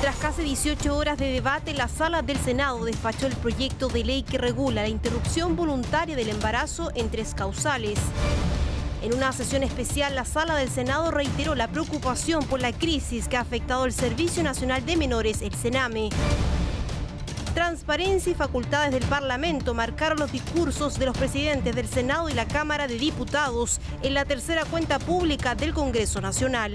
Tras casi 18 horas de debate, la Sala del Senado despachó el proyecto de ley que regula la interrupción voluntaria del embarazo en 3 causales. En una sesión especial, la Sala del Senado reiteró la preocupación por la crisis que ha afectado el Servicio Nacional de Menores, el SENAME. Transparencia y facultades del Parlamento marcaron los discursos de los presidentes del Senado y la Cámara de Diputados en la tercera cuenta pública del Congreso Nacional.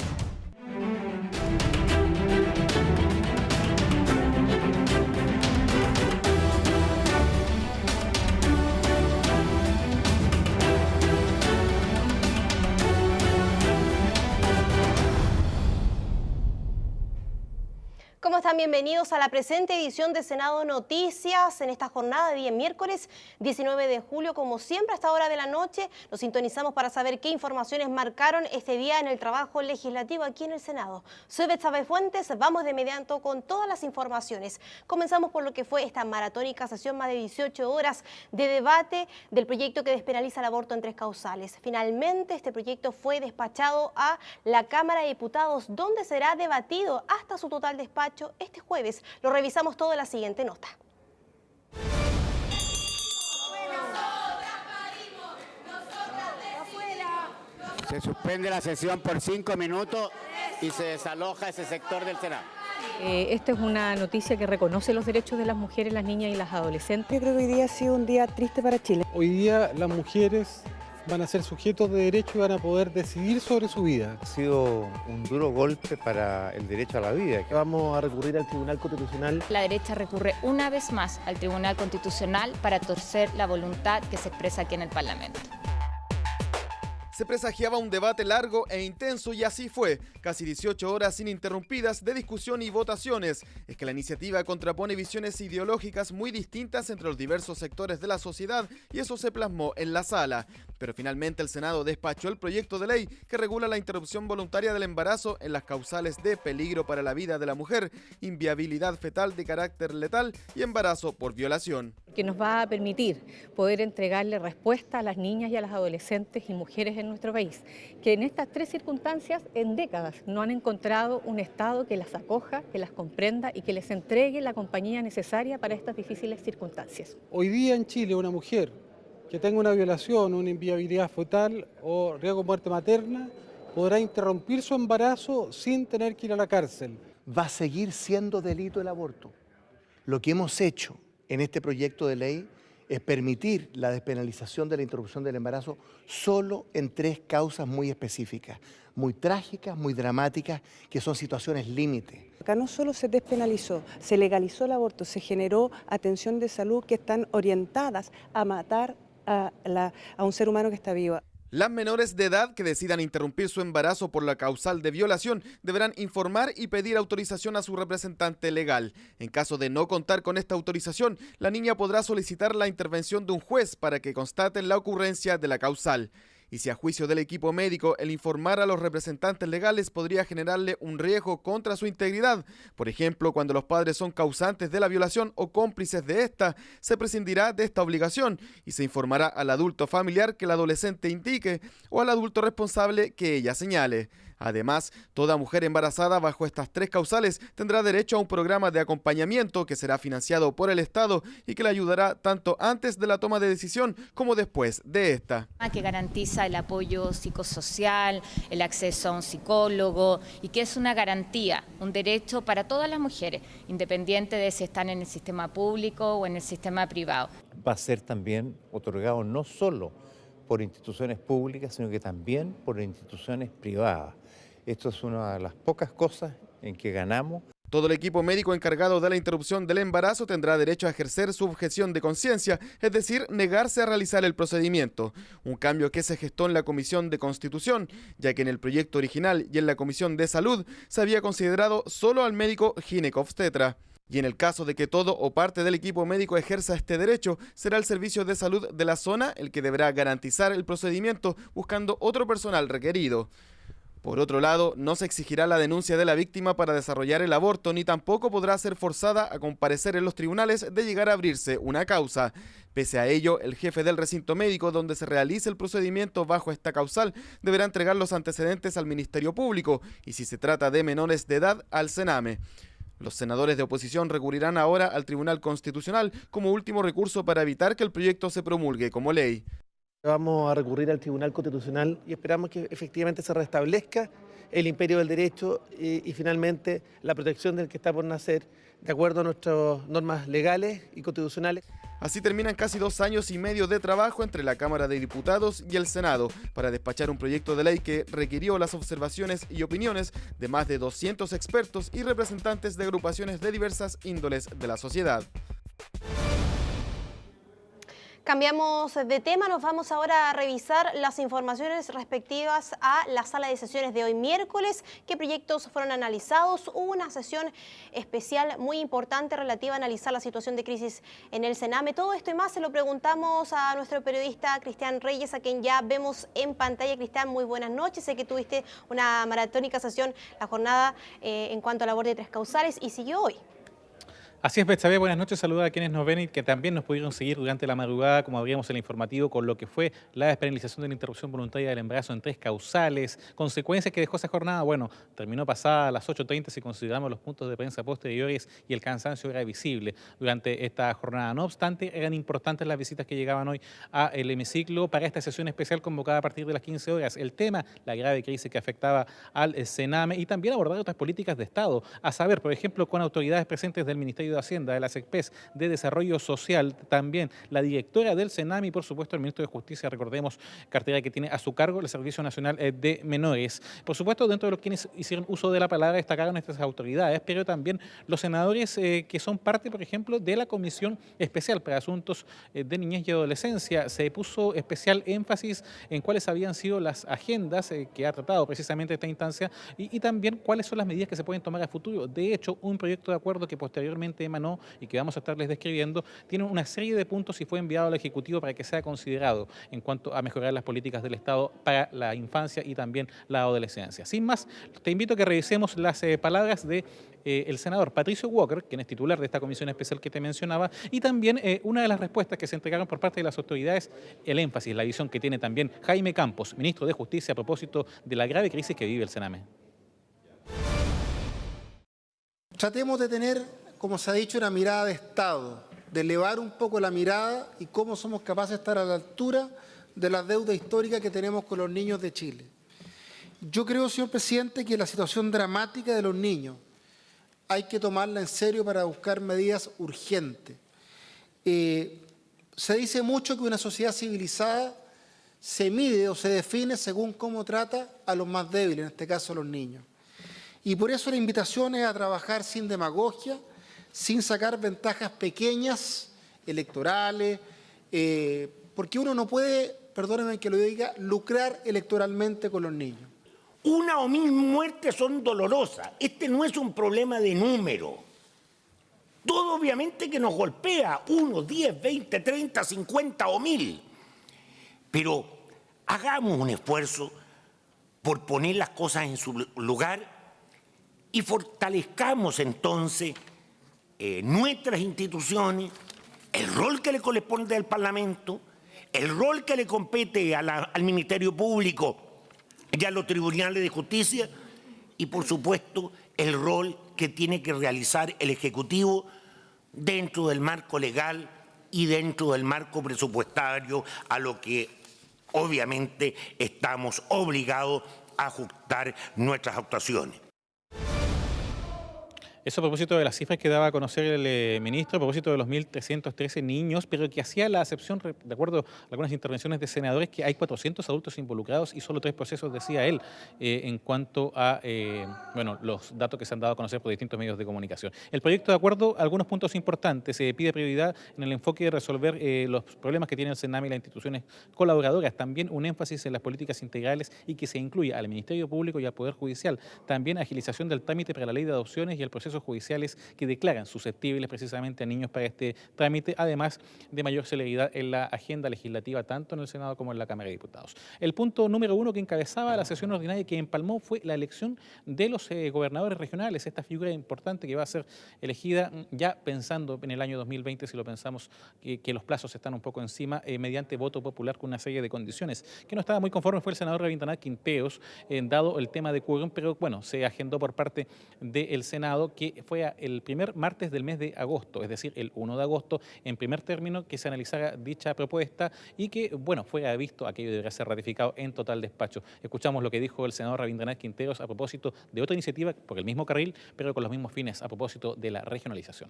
¿Cómo están? Bienvenidos a la presente edición de Senado Noticias en esta jornada de día miércoles 19 de julio. Como siempre, a esta hora de la noche nos sintonizamos para saber qué informaciones marcaron este día en el trabajo legislativo aquí en el Senado. Soy Betsabe Fuentes, vamos de inmediato con todas las informaciones. Comenzamos por lo que fue esta maratónica sesión, más de 18 horas de debate del proyecto que despenaliza el aborto en 3 causales. Finalmente, este proyecto fue despachado a la Cámara de Diputados, donde será debatido hasta su total despacho este jueves. Lo revisamos todo en la siguiente nota. Se suspende la sesión por 5 minutos y se desaloja ese sector del Senado. Esta es una noticia que reconoce los derechos de las mujeres, las niñas y las adolescentes. Yo creo que hoy día ha sido un día triste para Chile. Hoy día las mujeres van a ser sujetos de derecho y van a poder decidir sobre su vida. Ha sido un duro golpe para el derecho a la vida. Vamos a recurrir al Tribunal Constitucional. La derecha recurre una vez más al Tribunal Constitucional para torcer la voluntad que se expresa aquí en el Parlamento. Se presagiaba un debate largo e intenso y así fue. Casi 18 horas ininterrumpidas de discusión y votaciones. Es que la iniciativa contrapone visiones ideológicas muy distintas entre los diversos sectores de la sociedad y eso se plasmó en la sala. Pero finalmente el Senado despachó el proyecto de ley que regula la interrupción voluntaria del embarazo en las causales de peligro para la vida de la mujer, inviabilidad fetal de carácter letal y embarazo por violación. Que nos va a permitir poder entregarle respuesta a las niñas y a las adolescentes y mujeres en nuestro país, que en estas 3 circunstancias en décadas no han encontrado un Estado que las acoja, que las comprenda y que les entregue la compañía necesaria para estas difíciles circunstancias. Hoy día en Chile una mujer que tenga una violación, una inviabilidad fetal o riesgo de muerte materna podrá interrumpir su embarazo sin tener que ir a la cárcel. Va a seguir siendo delito el aborto. Lo que hemos hecho en este proyecto de ley es permitir la despenalización de la interrupción del embarazo solo en 3 causas muy específicas, muy trágicas, muy dramáticas, que son situaciones límite. Acá no solo se despenalizó, se legalizó el aborto, se generó atención de salud que están orientadas a matar a un ser humano que está vivo. Las menores de edad que decidan interrumpir su embarazo por la causal de violación deberán informar y pedir autorización a su representante legal. En caso de no contar con esta autorización, la niña podrá solicitar la intervención de un juez para que constaten la ocurrencia de la causal. Y si a juicio del equipo médico el informar a los representantes legales podría generarle un riesgo contra su integridad, por ejemplo, cuando los padres son causantes de la violación o cómplices de esta, se prescindirá de esta obligación y se informará al adulto familiar que el adolescente indique o al adulto responsable que ella señale. Además, toda mujer embarazada bajo estas 3 causales tendrá derecho a un programa de acompañamiento que será financiado por el Estado y que le ayudará tanto antes de la toma de decisión como después de esta. Que garantiza el apoyo psicosocial, el acceso a un psicólogo y que es una garantía, un derecho para todas las mujeres, independiente de si están en el sistema público o en el sistema privado. Va a ser también otorgado no solo por instituciones públicas, sino que también por instituciones privadas. Esto es una de las pocas cosas en que ganamos. Todo el equipo médico encargado de la interrupción del embarazo tendrá derecho a ejercer su objeción de conciencia, es decir, negarse a realizar el procedimiento. Un cambio que se gestó en la Comisión de Constitución, ya que en el proyecto original y en la Comisión de Salud se había considerado solo al médico ginecobstetra. Y en el caso de que todo o parte del equipo médico ejerza este derecho, será el servicio de salud de la zona el que deberá garantizar el procedimiento buscando otro personal requerido. Por otro lado, no se exigirá la denuncia de la víctima para desarrollar el aborto, ni tampoco podrá ser forzada a comparecer en los tribunales de llegar a abrirse una causa. Pese a ello, el jefe del recinto médico donde se realice el procedimiento bajo esta causal deberá entregar los antecedentes al Ministerio Público y, si se trata de menores de edad, al SENAME. Los senadores de oposición recurrirán ahora al Tribunal Constitucional como último recurso para evitar que el proyecto se promulgue como ley. Vamos a recurrir al Tribunal Constitucional y esperamos que efectivamente se restablezca el imperio del derecho y finalmente la protección del que está por nacer de acuerdo a nuestras normas legales y constitucionales. Así terminan casi 2 años y medio de trabajo entre la Cámara de Diputados y el Senado para despachar un proyecto de ley que requirió las observaciones y opiniones de más de 200 expertos y representantes de agrupaciones de diversas índoles de la sociedad. Cambiamos de tema, nos vamos ahora a revisar las informaciones respectivas a la sala de sesiones de hoy miércoles. ¿Qué proyectos fueron analizados? Hubo una sesión especial muy importante relativa a analizar la situación de crisis en el Sename. Todo esto y más se lo preguntamos a nuestro periodista Cristian Reyes, a quien ya vemos en pantalla. Cristian, muy buenas noches. Sé que tuviste una maratónica sesión la jornada en cuanto a labor de 3 causales y siguió hoy. Así es, Betsabe, buenas noches, saludos a quienes nos ven y que también nos pudieron seguir durante la madrugada, como abríamos el informativo, con lo que fue la despenalización de la interrupción voluntaria del embarazo en 3 causales, consecuencias que dejó esa jornada. Bueno, terminó pasada a las 8:30 si consideramos los puntos de prensa posteriores y el cansancio era visible durante esta jornada. No obstante, eran importantes las visitas que llegaban hoy al hemiciclo para esta sesión especial convocada a partir de las 15 horas. El tema, la grave crisis que afectaba al Sename y también abordar otras políticas de Estado, a saber, por ejemplo, con autoridades presentes del Ministerio de Hacienda, de la SECPES, de Desarrollo Social, también la directora del Sename y por supuesto el ministro de Justicia, recordemos, cartera que tiene a su cargo el Servicio Nacional de Menores. Por supuesto, dentro de los quienes hicieron uso de la palabra destacaron estas autoridades, pero también los senadores que son parte, por ejemplo, de la Comisión Especial para Asuntos de Niñez y Adolescencia. Se puso especial énfasis en cuáles habían sido las agendas que ha tratado precisamente esta instancia y también cuáles son las medidas que se pueden tomar a futuro. De hecho, un proyecto de acuerdo que posteriormente emanó y que vamos a estarles describiendo, tiene una serie de puntos y fue enviado al Ejecutivo para que sea considerado en cuanto a mejorar las políticas del Estado para la infancia y también la adolescencia. Sin más, te invito a que revisemos las palabras de el senador Patricio Walker, quien es titular de esta comisión especial que te mencionaba, y también una de las respuestas que se entregaron por parte de las autoridades, el énfasis, la visión que tiene también Jaime Campos, ministro de Justicia, a propósito de la grave crisis que vive el Sename. Tratemos de tener, como se ha dicho, una mirada de Estado, de elevar un poco la mirada y cómo somos capaces de estar a la altura de la deuda histórica que tenemos con los niños de Chile. Yo creo, señor presidente, que la situación dramática de los niños hay que tomarla en serio para buscar medidas urgentes. Se dice mucho que una sociedad civilizada se mide o se define según cómo trata a los más débiles, en este caso a los niños. Y por eso la invitación es a trabajar sin demagogia, sin sacar ventajas pequeñas, electorales, porque uno no puede, perdónenme que lo diga, lucrar electoralmente con los niños. Una o 1000 muertes son dolorosas. Este no es un problema de número. Todo obviamente que nos golpea, 1, 10, 20, 30, 50 o 1000. Pero hagamos un esfuerzo por poner las cosas en su lugar y fortalezcamos entonces nuestras instituciones, el rol que le corresponde al Parlamento, el rol que le compete al Ministerio Público y a los tribunales de justicia y, por supuesto, el rol que tiene que realizar el Ejecutivo dentro del marco legal y dentro del marco presupuestario a lo que obviamente estamos obligados a ajustar nuestras actuaciones. Eso a propósito de las cifras que daba a conocer el ministro, a propósito de los 1.313 niños, pero que hacía la acepción, de acuerdo a algunas intervenciones de senadores, que hay 400 adultos involucrados y solo 3 procesos, decía él, en cuanto a los datos que se han dado a conocer por distintos medios de comunicación. El proyecto de acuerdo, algunos puntos importantes, se pide prioridad en el enfoque de resolver los problemas que tiene el Sename y las instituciones colaboradoras, también un énfasis en las políticas integrales y que se incluya al Ministerio Público y al Poder Judicial, también agilización del trámite para la ley de adopciones y el proceso judiciales que declaran susceptibles precisamente a niños para este trámite, además de mayor celeridad en la agenda legislativa tanto en el Senado como en la Cámara de Diputados. El punto número 1 que encabezaba la sesión ordinaria y que empalmó fue la elección de los gobernadores regionales, esta figura importante que va a ser elegida ya pensando en el año 2020, si lo pensamos que los plazos están un poco encima, mediante voto popular con una serie de condiciones. Que no estaba muy conforme fue el senador Rabindranath Quinteros, dado el tema de quórum, pero bueno, se agendó por parte del Senado que que fue el primer martes del mes de agosto, es decir, el 1 de agosto, en primer término, que se analizara dicha propuesta y que, bueno, fuera visto, aquello debería ser ratificado en total despacho. Escuchamos lo que dijo el senador Rabindranath Quinteros a propósito de otra iniciativa por el mismo carril, pero con los mismos fines, a propósito de la regionalización.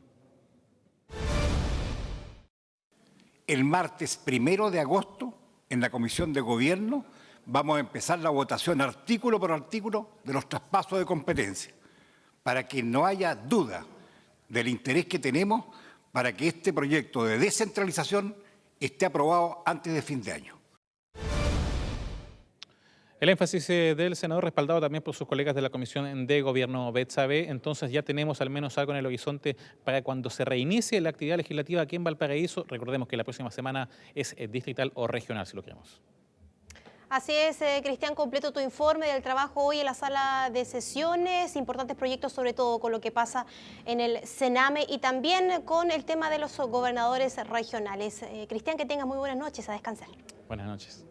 El martes 1 de agosto, en la Comisión de Gobierno, vamos a empezar la votación artículo por artículo de los traspasos de competencia, para que no haya duda del interés que tenemos para que este proyecto de descentralización esté aprobado antes de fin de año. El énfasis del senador respaldado también por sus colegas de la Comisión de Gobierno Betsabe. Entonces ya tenemos al menos algo en el horizonte para cuando se reinicie la actividad legislativa aquí en Valparaíso. Recordemos que la próxima semana es distrital o regional, si lo queremos. Así es, Cristian, completo tu informe del trabajo hoy en la sala de sesiones, importantes proyectos sobre todo con lo que pasa en el Sename y también con el tema de los gobernadores regionales. Cristian, que tengas muy buenas noches, a descansar. Buenas noches.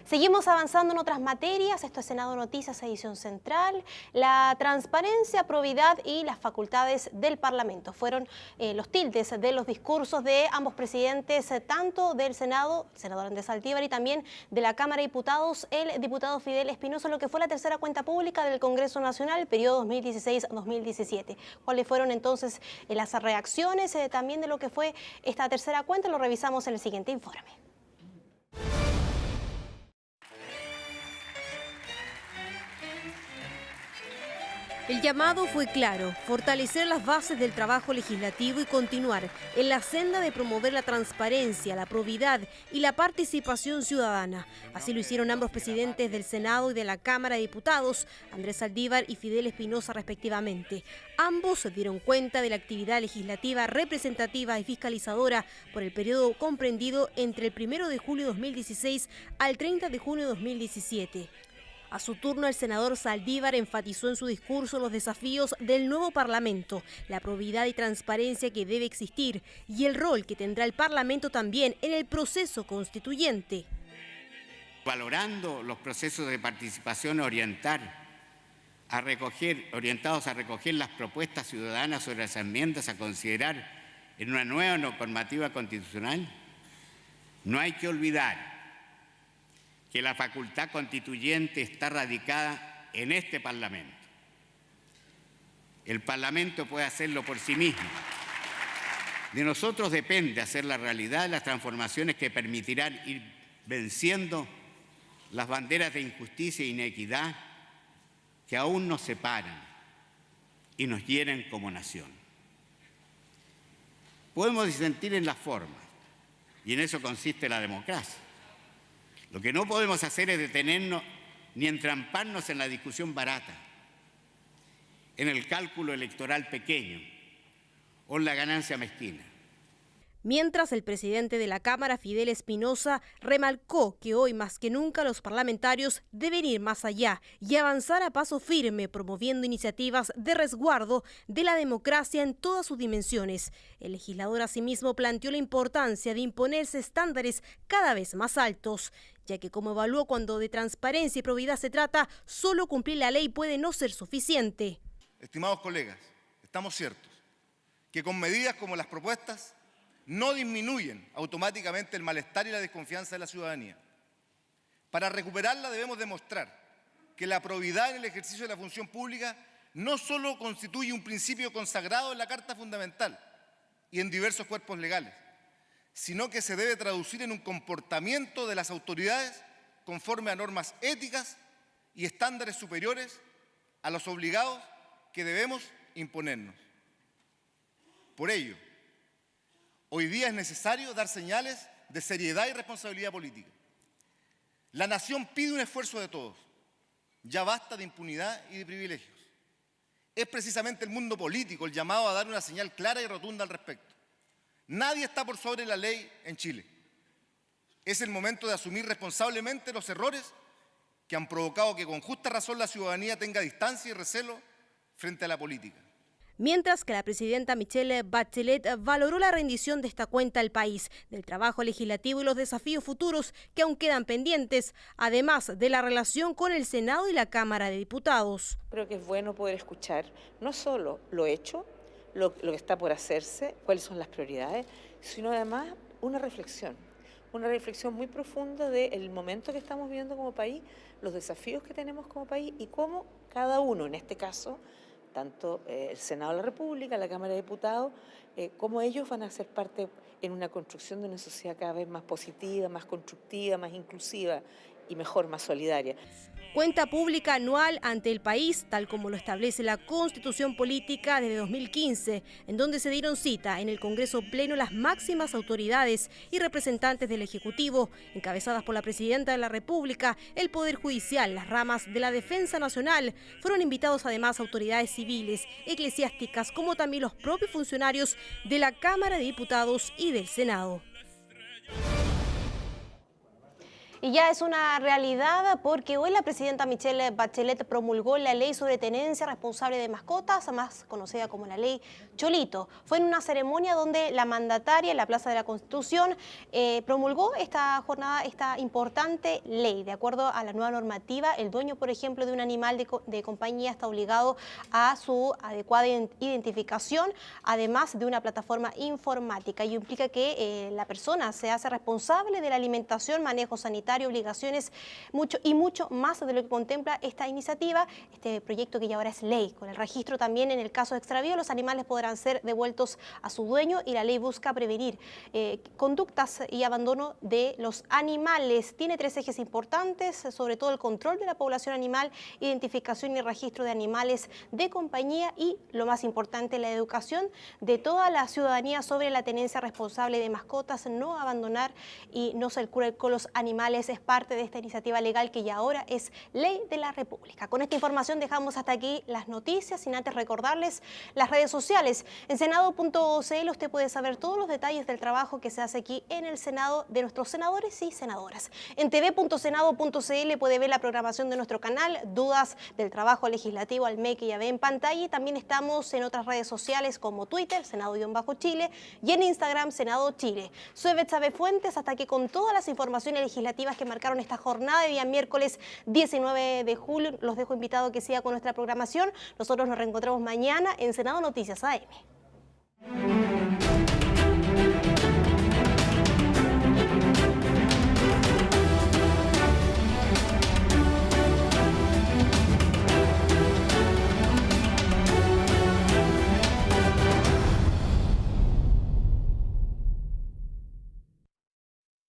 Seguimos avanzando en otras materias, esto es Senado Noticias, edición central. La transparencia, probidad y las facultades del Parlamento fueron los tildes de los discursos de ambos presidentes, tanto del Senado, el senador Andrés Saldívar, y también de la Cámara de Diputados, el diputado Fidel Espinosa, lo que fue la tercera cuenta pública del Congreso Nacional, periodo 2016-2017. ¿Cuáles fueron entonces las reacciones también de lo que fue esta tercera cuenta? Lo revisamos en el siguiente informe. El llamado fue claro: fortalecer las bases del trabajo legislativo y continuar en la senda de promover la transparencia, la probidad y la participación ciudadana. Así lo hicieron ambos presidentes del Senado y de la Cámara de Diputados, Andrés Saldívar y Fidel Espinosa respectivamente. Ambos se dieron cuenta de la actividad legislativa representativa y fiscalizadora por el periodo comprendido entre el 1 de julio de 2016 al 30 de junio de 2017. A su turno, el senador Saldívar enfatizó en su discurso los desafíos del nuevo Parlamento, la probidad y transparencia que debe existir y el rol que tendrá el Parlamento también en el proceso constituyente. Valorando los procesos de participación orientados a recoger las propuestas ciudadanas sobre las enmiendas a considerar en una nueva normativa constitucional, no hay que olvidar que la facultad constituyente está radicada en este Parlamento. El Parlamento puede hacerlo por sí mismo. De nosotros depende hacer la realidad las transformaciones que permitirán ir venciendo las banderas de injusticia e inequidad que aún nos separan y nos hieren como nación. Podemos disentir en las formas, y en eso consiste la democracia. Lo que no podemos hacer es detenernos ni entramparnos en la discusión barata, en el cálculo electoral pequeño o en la ganancia mezquina. Mientras, el presidente de la Cámara, Fidel Espinosa, remarcó que hoy más que nunca los parlamentarios deben ir más allá y avanzar a paso firme, promoviendo iniciativas de resguardo de la democracia en todas sus dimensiones. El legislador asimismo planteó la importancia de imponerse estándares cada vez más altos, ya que, como evaluó, cuando de transparencia y probidad se trata, solo cumplir la ley puede no ser suficiente. Estimados colegas, estamos ciertos que con medidas como las propuestas no disminuyen automáticamente el malestar y la desconfianza de la ciudadanía. Para recuperarla debemos demostrar que la probidad en el ejercicio de la función pública no solo constituye un principio consagrado en la Carta Fundamental y en diversos cuerpos legales, sino que se debe traducir en un comportamiento de las autoridades conforme a normas éticas y estándares superiores a los obligados que debemos imponernos. Por ello, hoy día es necesario dar señales de seriedad y responsabilidad política. La nación pide un esfuerzo de todos. Ya basta de impunidad y de privilegios. Es precisamente el mundo político el llamado a dar una señal clara y rotunda al respecto. Nadie está por sobre la ley en Chile. Es el momento de asumir responsablemente los errores que han provocado que con justa razón la ciudadanía tenga distancia y recelo frente a la política. mientras que la presidenta Michelle Bachelet valoró la rendición de esta cuenta al país, del trabajo legislativo y los desafíos futuros que aún quedan pendientes, además de la relación con el Senado y la Cámara de Diputados. Creo que es bueno poder escuchar no solo lo hecho, lo que está por hacerse, cuáles son las prioridades, sino además una reflexión muy profunda del momento que estamos viviendo como país, los desafíos que tenemos como país y cómo cada uno, en este caso, tanto el Senado de la República, la Cámara de Diputados, cómo ellos van a ser parte en una construcción de una sociedad cada vez más positiva, más constructiva, más inclusiva y mejor, más solidaria. Cuenta pública anual ante el país, tal como lo establece la Constitución Política desde 2015, en donde se dieron cita en el Congreso Pleno las máximas autoridades y representantes del Ejecutivo, encabezadas por la Presidenta de la República, el Poder Judicial, las ramas de la Defensa Nacional. Fueron invitados además autoridades civiles, eclesiásticas, como también los propios funcionarios de la Cámara de Diputados y del Senado. Y ya es una realidad porque hoy la presidenta Michelle Bachelet promulgó la ley sobre tenencia responsable de mascotas, más conocida como la ley Cholito. Fue en una ceremonia donde la mandataria en la Plaza de la Constitución promulgó esta jornada, esta importante ley. De acuerdo a la nueva normativa, el dueño, por ejemplo, de un animal de compañía está obligado a su adecuada identificación, además de una plataforma informática. Ello implica que la persona se hace responsable de la alimentación, manejo sanitario, obligaciones, mucho más de lo que contempla esta iniciativa, este proyecto que ya ahora es ley. Con el registro también, en el caso de extravío, los animales podrán ser devueltos a su dueño y la ley busca prevenir conductas y abandono de los animales. Tiene 3 ejes importantes, sobre todo el control de la población animal, identificación y registro de animales de compañía y, lo más importante, la educación de toda la ciudadanía sobre la tenencia responsable de mascotas, no abandonar y no ser cruel con los animales. Es parte de esta iniciativa legal que ya ahora es ley de la República. Con esta información dejamos hasta aquí las noticias, sin antes recordarles las redes sociales. En senado.cl usted puede saber todos los detalles del trabajo que se hace aquí en el Senado de nuestros senadores y senadoras. En tv.senado.cl puede ver la programación de nuestro canal, dudas del trabajo legislativo al MEC que ya ve en pantalla, y también estamos en otras redes sociales como Twitter, Senado-Chile, y en Instagram, Senado Chile. Soy Betsabe Fuentes, hasta aquí con todas las informaciones legislativas que marcaron esta jornada de día miércoles 19 de julio. Los dejo invitados a que siga con nuestra programación. Nosotros nos reencontramos mañana en Senado Noticias AM.